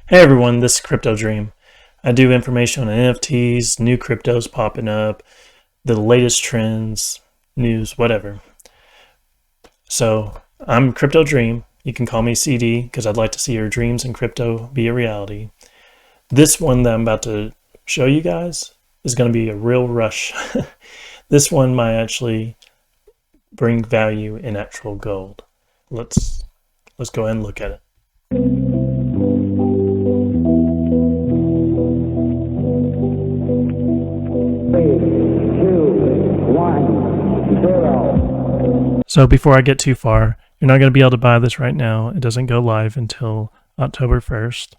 Hey everyone, this is CryptoDream. I do information on NFTs, new cryptos popping up, the latest trends, news, whatever. So I'm CryptoDream. You can call me CD because I'd like to see your dreams in crypto be a reality. This one that I'm about to show you guys is going to be a real rush. This one might actually bring value in actual gold. Let's go ahead and look at it. So before I get too far, you're not going to be able to buy this right now. It doesn't go live until October 1st.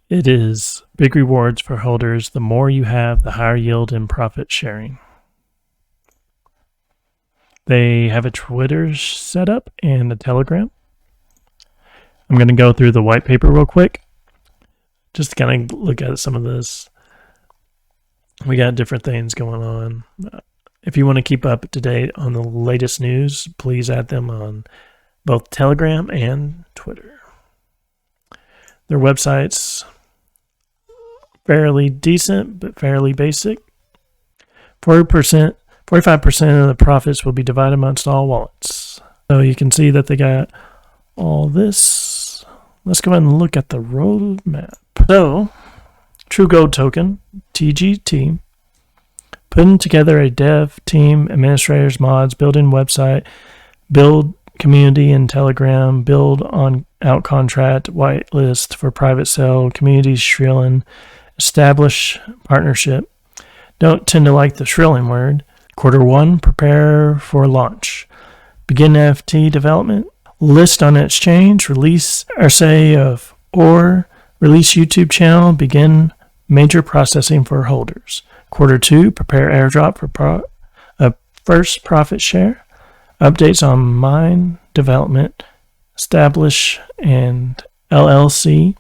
It is big rewards for holders. The more you have, the higher yield and profit sharing. They have a Twitter setup and a Telegram. I'm going to go through the white paper real quick, just to kind of look at some of this. We got different things going on. If you want to keep up to date on the latest news, please add them on both Telegram and Twitter. Their website's fairly decent, but fairly basic. 45% of the profits will be divided amongst all wallets. So you can see that they got all this. Let's go ahead and look at the roadmap. So, True Gold Token, TGT, putting together a dev team, administrators, mods, building website, build community in Telegram, build on out contract, whitelist for private sale, community shrilling, establish partnership. Don't tend to like the shrilling word. Q1, prepare for launch. Begin NFT development. List on exchange. Release RSA of or release YouTube channel. Begin major processing for holders. Q2, prepare airdrop for first profit share. Updates on mine development. Establish and LLC.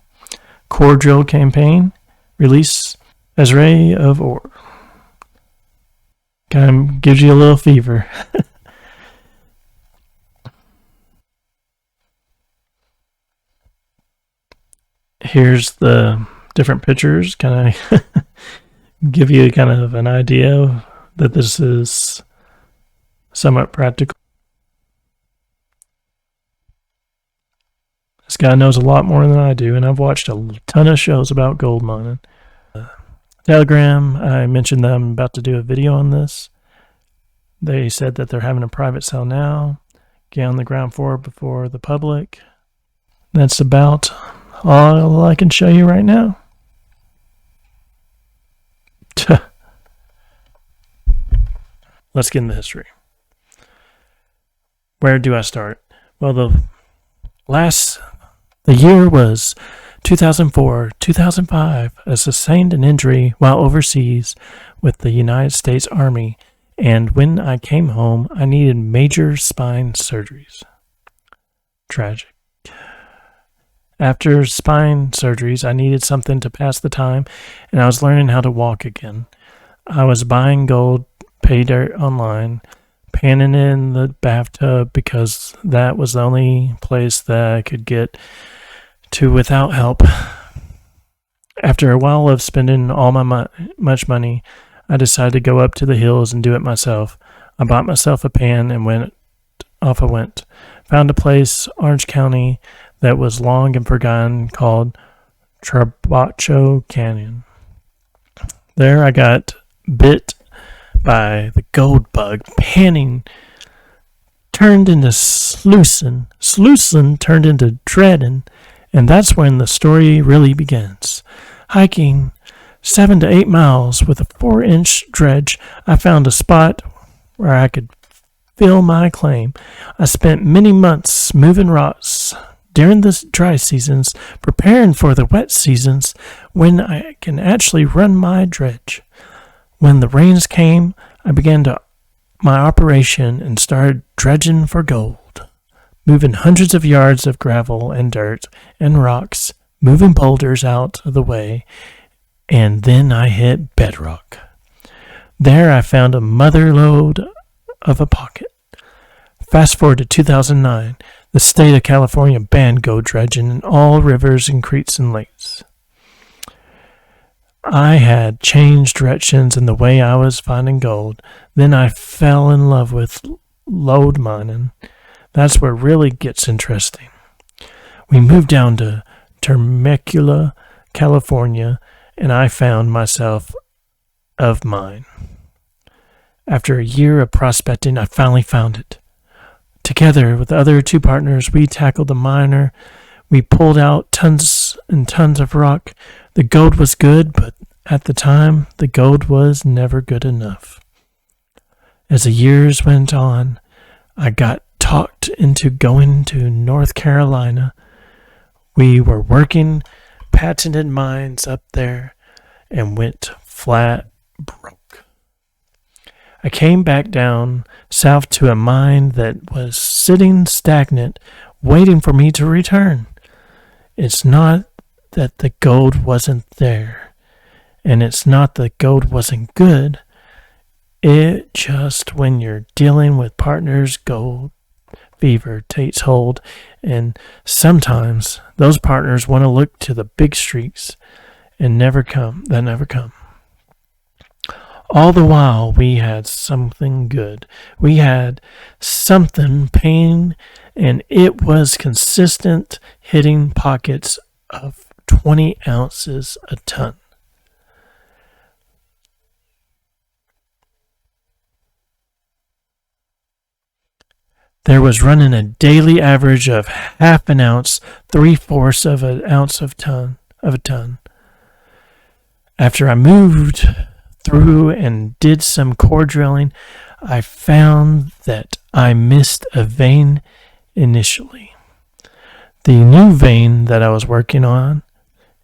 Core drill campaign. Release array of ore. Kind of gives you a little fever. Here's the different pictures. Kind of give you kind of an idea that this is somewhat practical. This guy knows a lot more than I do, and I've watched a ton of shows about gold mining. Telegram, I mentioned that I'm about to do a video on this. They said that they're having a private sale now. Get on the ground floor before the public. That's about all I can show you right now. Let's get into history. Where do I start? Well, the year was 2004, 2005. I sustained an injury while overseas with the United States Army, and when I came home, I needed major spine surgeries. Tragic. After spine surgeries, I needed something to pass the time, and I was learning how to walk again. I was buying gold, pay dirt online, panning in the bathtub because that was the only place that I could get to without help. After a while of spending all my much money, I decided to go up to the hills and do it myself. I bought myself a pan and off I went. Found a place, Orange County, that was long and forgotten called Trabacho Canyon. There I got bit by the gold bug. Panning turned into sluicing. Sluicing turned into dreading. And that's when the story really begins. Hiking 7 to 8 miles with a 4-inch dredge, I found a spot where I could fill my claim. I spent many months moving rocks during the dry seasons, preparing for the wet seasons when I can actually run my dredge. When the rains came, I began my operation and started dredging for gold, moving hundreds of yards of gravel and dirt and rocks, moving boulders out of the way, and then I hit bedrock. There I found a mother lode of a pocket. Fast forward to 2009. The state of California banned gold dredging in all rivers and creeks and lakes. I had changed directions in the way I was finding gold. Then I fell in love with lode mining. That's where it really gets interesting. We moved down to Temecula, California, and I found myself of mine. After a year of prospecting, I finally found it. Together with the other two partners, we tackled the miner. We pulled out tons and tons of rock. The gold was good, but at the time, the gold was never good enough. As the years went on, I got talked into going to North Carolina. We were working patented mines up there and went flat broke. I came back down south to a mine that was sitting stagnant, waiting for me to return. It's not that the gold wasn't there, and it's not that gold wasn't good. It just, when you're dealing with partners, gold fever takes hold, and sometimes those partners want to look to the big streaks and never come. All the while, we had something good. We had something paying, and it was consistent, hitting pockets of 20 ounces a ton. There was running a daily average of half an ounce, 3/4 of an ounce of a ton. After I moved through and did some core drilling, I found that I missed a vein initially. The new vein that I was working on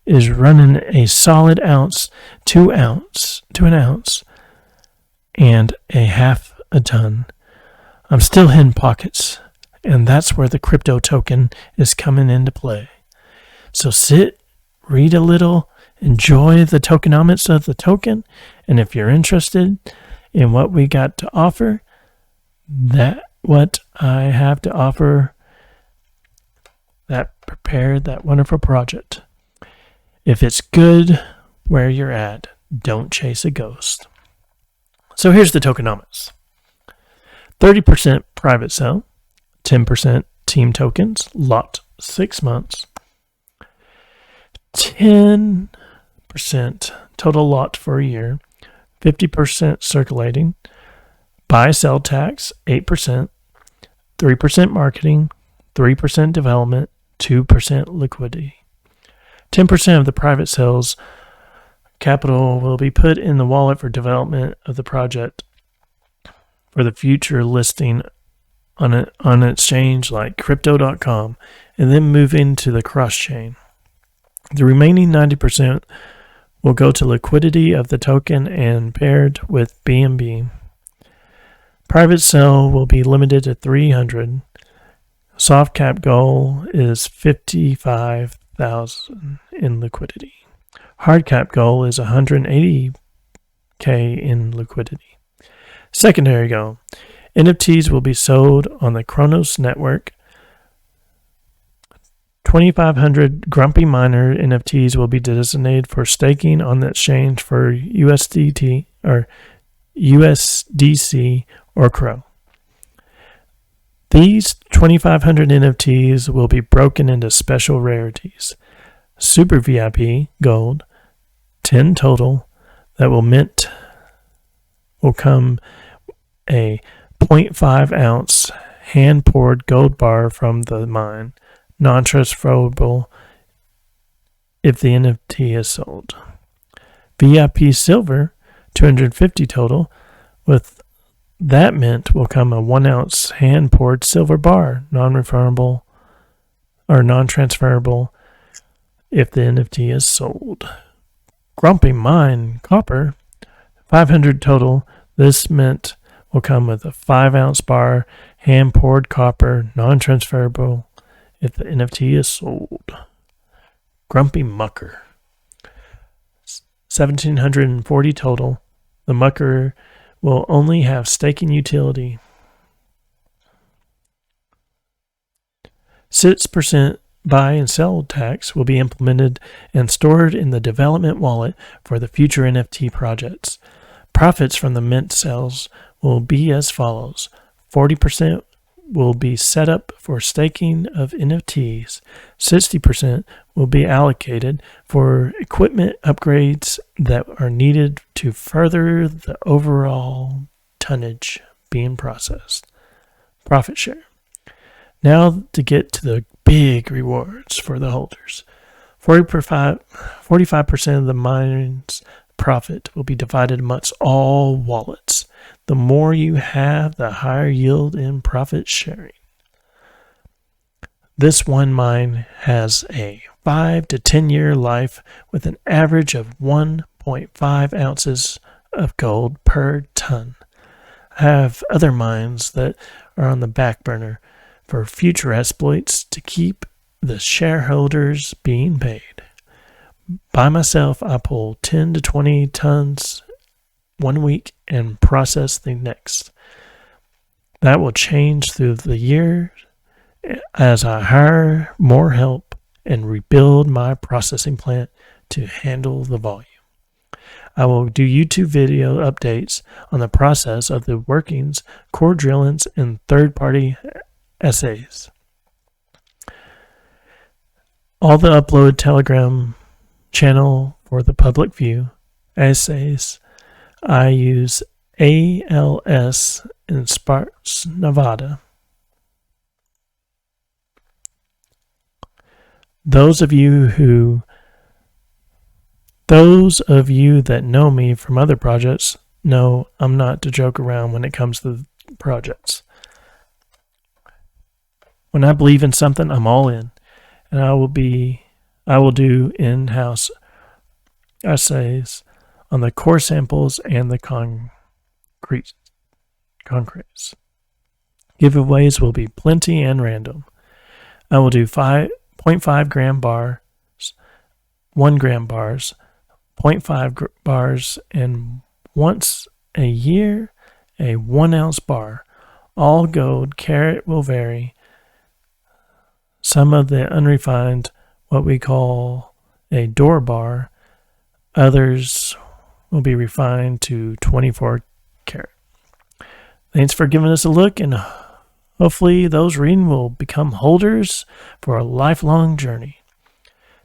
is running a solid ounce, 2 an ounce, and a half a ton. I'm still hitting pockets, and that's where the crypto token is coming into play. So sit, read a little, enjoy the tokenomics of the token, and if you're interested in what we got to offer, what I have to offer, that prepared that wonderful project. If it's good where you're at, don't chase a ghost. So here's the tokenomics. 30% private sale, 10% team tokens, lot 6 months, 10% total lot for a year, 50% circulating, buy-sell tax, 8%, 3% marketing, 3% development, 2% liquidity. 10% of the private sales capital will be put in the wallet for development of the project for the future listing on an exchange like Crypto.com, and then move into the cross-chain. The remaining 90% will go to liquidity of the token and paired with BNB. Private sale will be limited to 300. Soft cap goal is 55,000 in liquidity. Hard cap goal is 180K in liquidity. Secondary goal. NFTs will be sold on the Kronos network. 2,500 Grumpy Miner NFTs will be designated for staking on the exchange for USDT or USDC or CRO. These 2,500 NFTs will be broken into special rarities. Super VIP gold, 10 total, that will come a 0.5 ounce hand poured gold bar from the mine, non-transferable if the NFT is sold. VIP silver, 250 total, with that mint will come a 1 ounce hand poured silver bar, non-refundable or non-transferable if the NFT is sold. Grumpy Mine copper, 500 total. This mint will come with a 5 ounce bar, hand poured copper, non-transferable if the NFT is sold. Grumpy Mucker, 1,740 total. The Mucker will only have staking utility. 6% buy and sell tax will be implemented and stored in the development wallet for the future NFT projects. Profits from the mint sales will be as follows. 40% will be set up for staking of NFTs. 60% will be allocated for equipment upgrades that are needed to further the overall tonnage being processed. Profit share. Now to get to the big rewards for the holders. 45% of the mine's profit will be divided amongst all wallets. The more you have, the higher yield in profit sharing. This one mine has a 5 to 10 year life with an average of 1.5 ounces of gold per ton. I have other mines that are on the back burner for future exploits to keep the shareholders being paid. By myself, I pull 10 to 20 tons one week and process the next. That will change through the year as I hire more help and rebuild my processing plant to handle the volume. I will do YouTube video updates on the process of the workings, core drillings, and third-party essays. All the upload Telegram channel for the public view essays. I use ALS in Sparks, Nevada. Those of you that know me from other projects know I'm not to joke around when it comes to projects. When I believe in something, I'm all in, and I will do in-house essays on the core samples and the concretes. Giveaways will be plenty and random. I will do 0.5 gram bars, 1 gram bars, 0.5 bars, and once a year, a 1 ounce bar. All gold, carat will vary. Some of the unrefined, what we call a door bar, others will be refined to 24 karat. Thanks for giving us a look, and hopefully those reading will become holders for a lifelong journey.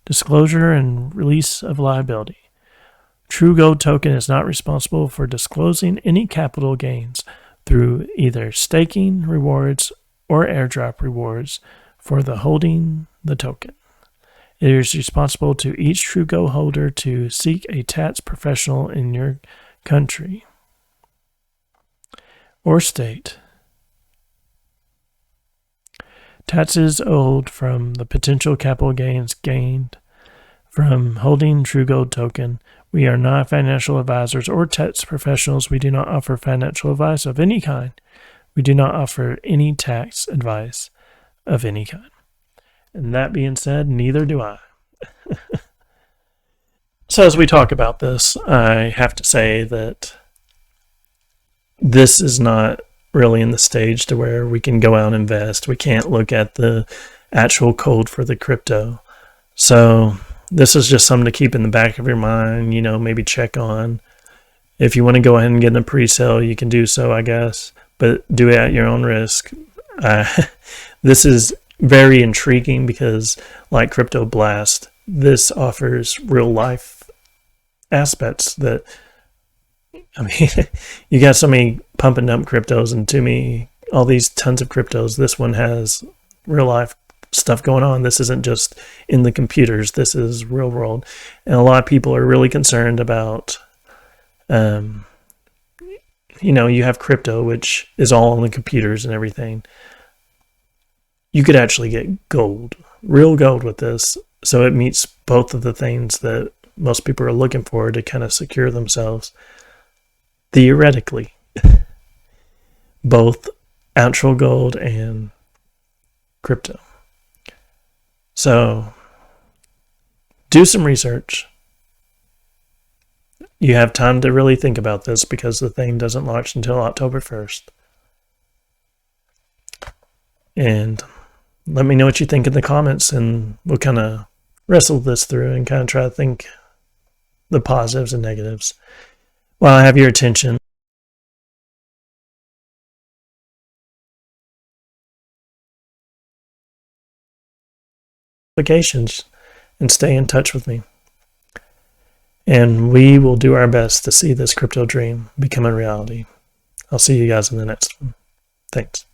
Disclosure and release of liability. True Gold Token is not responsible for disclosing any capital gains through either staking rewards or airdrop rewards for the holding the token. It is responsible to each True Gold holder to seek a tax professional in your country or state. Taxes owed from the potential capital gains gained from holding True Gold Token. We are not financial advisors or tax professionals. We do not offer financial advice of any kind. We do not offer any tax advice of any kind. And that being said, neither do I. So as we talk about this, I have to say that this is not really in the stage to where we can go out and invest. We can't look at the actual code for the crypto. So this is just something to keep in the back of your mind, maybe check on. If you want to go ahead and get in a pre-sale, you can do so, I guess, but do it at your own risk. This is very intriguing because, like Crypto Blast, this offers real life aspects that, you got so many pump and dump cryptos, and to me, all these tons of cryptos, this one has real life stuff going on. This isn't just in the computers. This is real world. And a lot of people are really concerned about, you have crypto, which is all on the computers and everything. You could actually get gold, real gold with this. So it meets both of the things that most people are looking for to kind of secure themselves. Theoretically, both actual gold and crypto. So do some research. You have time to really think about this because the thing doesn't launch until October 1st. And let me know what you think in the comments, and we'll kind of wrestle this through and kind of try to think the positives and negatives. While I have your attention, applications, and stay in touch with me. And we will do our best to see this crypto dream become a reality. I'll see you guys in the next one. Thanks.